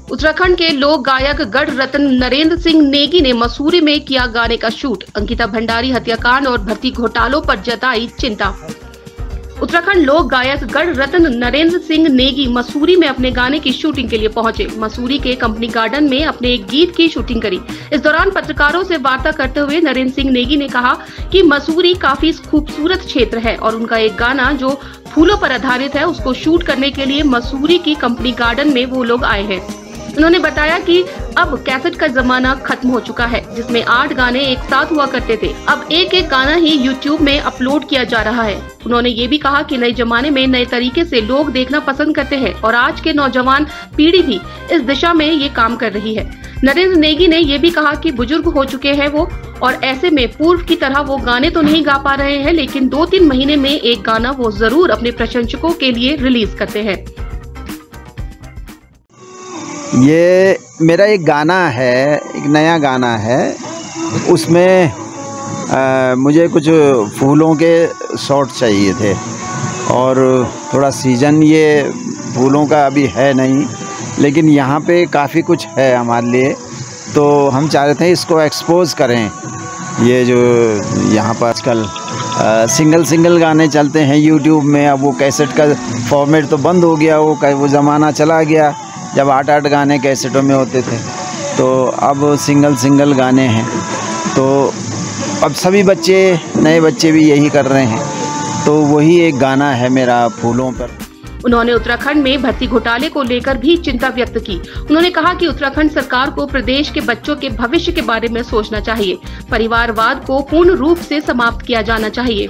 उत्तराखंड के लोक गायक गढ़ रत्न नरेंद्र सिंह नेगी ने मसूरी में किया गाने का शूट। अंकिता भंडारी हत्याकांड और भर्ती घोटालों पर जताई चिंता। उत्तराखंड लोक गायक गढ़ रत्न नरेंद्र सिंह नेगी मसूरी में अपने गाने की शूटिंग के लिए पहुंचे। मसूरी के कंपनी गार्डन में अपने एक गीत की शूटिंग करी। इस दौरान पत्रकारों से वार्ता करते हुए नरेंद्र सिंह नेगी ने कहा कि मसूरी काफी खूबसूरत क्षेत्र है और उनका एक गाना जो फूलों पर आधारित है उसको शूट करने के लिए मसूरी की कंपनी गार्डन में वो लोग आए हैं। उन्होंने बताया कि अब कैसेट का जमाना खत्म हो चुका है, जिसमें 8 गाने एक साथ हुआ करते थे। अब एक एक गाना ही YouTube में अपलोड किया जा रहा है। उन्होंने ये भी कहा कि नए जमाने में नए तरीके से लोग देखना पसंद करते हैं और आज के नौजवान पीढ़ी भी इस दिशा में ये काम कर रही है। नरेंद्र नेगी ने ये भी कहा कि बुजुर्ग हो चुके हैं वो, और ऐसे में पूर्व की तरह वो गाने तो नहीं गा पा रहे हैं, लेकिन 2-3 महीने में एक गाना वो जरूर अपने प्रशंसकों के लिए रिलीज करते हैं। ये मेरा एक गाना है, एक नया गाना है। उसमें मुझे कुछ फूलों के शॉट चाहिए थे और थोड़ा सीज़न ये फूलों का अभी है नहीं, लेकिन यहाँ पे काफ़ी कुछ है हमारे लिए, तो हम चाह रहे थे इसको एक्सपोज करें। ये जो यहाँ पर आजकल सिंगल गाने चलते हैं यूट्यूब में, अब वो कैसेट का फॉर्मेट तो बंद हो गया, वो ज़माना चला गया जब 8-8 गाने कैसेटों में होते थे। तो अब सिंगल गाने हैं, तो अब सभी बच्चे, नए बच्चे भी यही कर रहे हैं, तो वही एक गाना है मेरा फूलों पर। उन्होंने उत्तराखंड में भर्ती घोटाले को लेकर भी चिंता व्यक्त की। उन्होंने कहा कि उत्तराखंड सरकार को प्रदेश के बच्चों के भविष्य के बारे में सोचना चाहिए। परिवारवाद को पूर्ण रूप से समाप्त किया जाना चाहिए।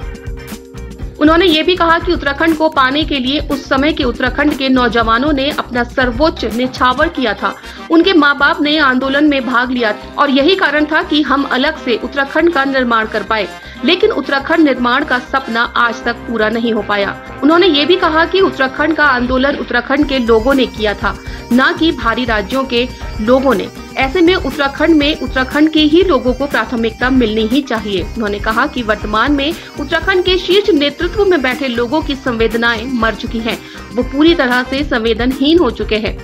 उन्होंने ये भी कहा कि उत्तराखंड को पाने के लिए उस समय के उत्तराखंड के नौजवानों ने अपना सर्वोच्च न्यौछावर किया था। उनके माँ बाप ने आंदोलन में भाग लिया और यही कारण था कि हम अलग से उत्तराखंड का निर्माण कर पाए, लेकिन उत्तराखंड निर्माण का सपना आज तक पूरा नहीं हो पाया। उन्होंने ये भी कहा कि उत्तराखंड का आंदोलन उत्तराखंड के लोगों ने किया था, न कि बाहरी राज्यों के लोगों ने। ऐसे में उत्तराखंड के ही लोगों को प्राथमिकता मिलनी ही चाहिए। उन्होंने कहा कि वर्तमान में उत्तराखंड के शीर्ष नेतृत्व में बैठे लोगों की संवेदनाएं मर चुकी हैं, वो पूरी तरह से संवेदनहीन हो चुके हैं।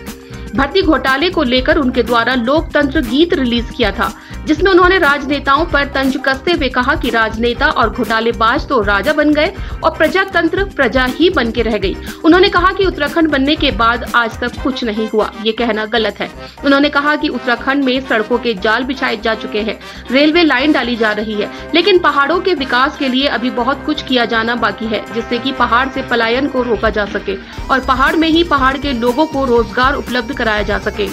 भर्ती घोटाले को लेकर उनके द्वारा लोकतंत्र गीत रिलीज किया था, जिसमें उन्होंने राजनेताओं पर तंज कसते हुए कहा कि राजनेता और घोटालेबाज तो राजा बन गए और प्रजातंत्र प्रजा ही बन के रह गई। उन्होंने कहा कि उत्तराखंड बनने के बाद आज तक कुछ नहीं हुआ, ये कहना गलत है। उन्होंने कहा कि उत्तराखंड में सड़कों के जाल बिछाए जा चुके हैं, रेलवे लाइन डाली जा रही है, लेकिन पहाड़ों के विकास के लिए अभी बहुत कुछ किया जाना बाकी है, जिससे कि पहाड़ से पलायन को रोका जा सके और पहाड़ में ही पहाड़ के लोगों को रोजगार उपलब्ध कराया जा सके।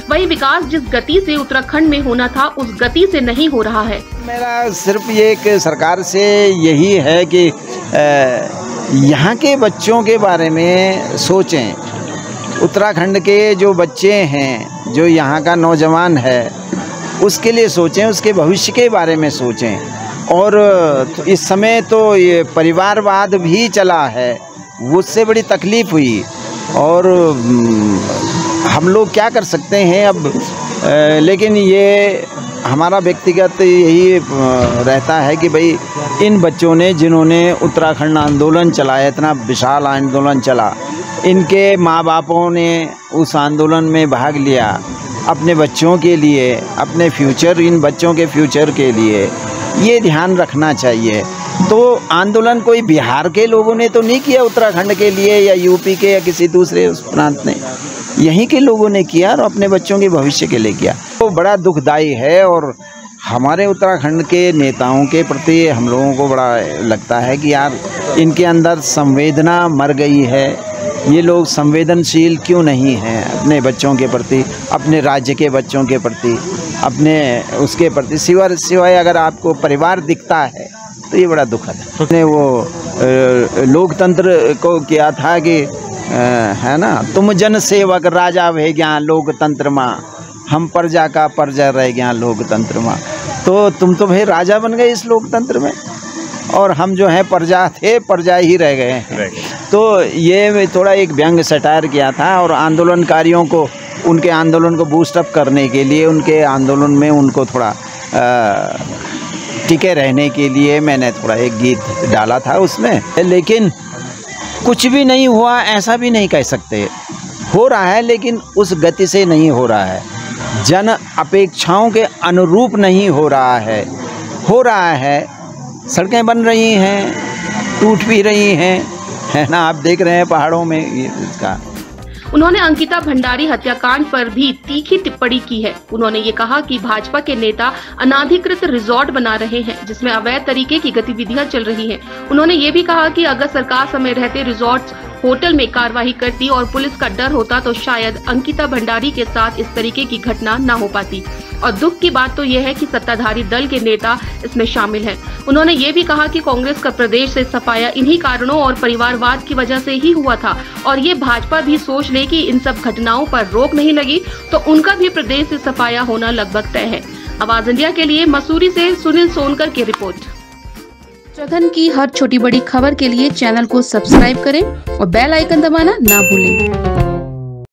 वही विकास जिस गति से उत्तराखंड में होना था उस गति से नहीं हो रहा है। मेरा सिर्फ ये एक सरकार से यही है कि यहाँ के बच्चों के बारे में सोचें। उत्तराखंड के जो बच्चे हैं, जो यहाँ का नौजवान है, उसके लिए सोचें, उसके भविष्य के बारे में सोचें। और इस समय तो ये परिवारवाद भी चला है, उससे बड़ी तकलीफ़ हुई। और हम लोग क्या कर सकते हैं अब, लेकिन ये हमारा व्यक्तिगत यही रहता है कि भाई इन बच्चों ने, जिन्होंने उत्तराखंड आंदोलन चलाया, इतना विशाल आंदोलन चला, इनके माँ बापों ने उस आंदोलन में भाग लिया अपने बच्चों के लिए, अपने फ्यूचर, इन बच्चों के फ्यूचर के लिए, ये ध्यान रखना चाहिए। तो आंदोलन कोई बिहार के लोगों ने तो नहीं किया उत्तराखंड के लिए, या यूपी के या किसी दूसरे प्रांत ने, यहीं के लोगों ने किया और अपने बच्चों के भविष्य के लिए किया। तो बड़ा दुखदाई है और हमारे उत्तराखंड के नेताओं के प्रति हम लोगों को बड़ा लगता है कि यार इनके अंदर संवेदना मर गई है। ये लोग संवेदनशील क्यों नहीं हैं अपने बच्चों के प्रति, अपने राज्य के बच्चों के प्रति, अपने उसके प्रति। सिवाय अगर आपको परिवार दिखता है तो ये बड़ा दुखद है। उसने वो लोकतंत्र को किया था कि है ना, तुम जन सेवक राजा भे गया लोकतंत्र माँ, हम प्रजा का प्रजा रह गया लोकतंत्र माँ। तो तुम तो भाई राजा बन गए इस लोकतंत्र में, और हम जो हैं प्रजा थे, प्रजा ही रह गए हैं। तो ये थोड़ा एक व्यंग सटायर किया था, और आंदोलनकारियों को, उनके आंदोलन को बूस्टअप करने के लिए, उनके आंदोलन में उनको थोड़ा टिके रहने के लिए मैंने थोड़ा एक गीत डाला था उसमें। लेकिन कुछ भी नहीं हुआ ऐसा भी नहीं कह सकते, हो रहा है, लेकिन उस गति से नहीं हो रहा है, जन अपेक्षाओं के अनुरूप नहीं हो रहा है। सड़कें बन रही हैं, टूट भी रही हैं, है ना, आप देख रहे हैं पहाड़ों में इसका। उन्होंने अंकिता भंडारी हत्याकांड पर भी तीखी टिप्पणी की है। उन्होंने ये कहा कि भाजपा के नेता अनाधिकृत रिजॉर्ट बना रहे हैं, जिसमें अवैध तरीके की गतिविधियां चल रही हैं। उन्होंने ये भी कहा कि अगर सरकार समय रहते रिजॉर्ट होटल में कार्रवाई करती और पुलिस का डर होता तो शायद अंकिता भंडारी के साथ इस तरीके की घटना न हो पाती। और दुख की बात तो यह है कि सत्ताधारी दल के नेता इसमें शामिल हैं। उन्होंने ये भी कहा कि कांग्रेस का प्रदेश से सफाया इन्हीं कारणों और परिवारवाद की वजह से ही हुआ था, और ये भाजपा भी सोच ले कि इन सब घटनाओं पर रोक नहीं लगी तो उनका भी प्रदेश से सफाया होना लगभग तय है। आवाज इंडिया के लिए मसूरी से सुनील सोनकर की रिपोर्ट। उत्तराखंड की हर छोटी बड़ी खबर के लिए चैनल को सब्सक्राइब करें और बेल आइकन दबाना ना भूलें।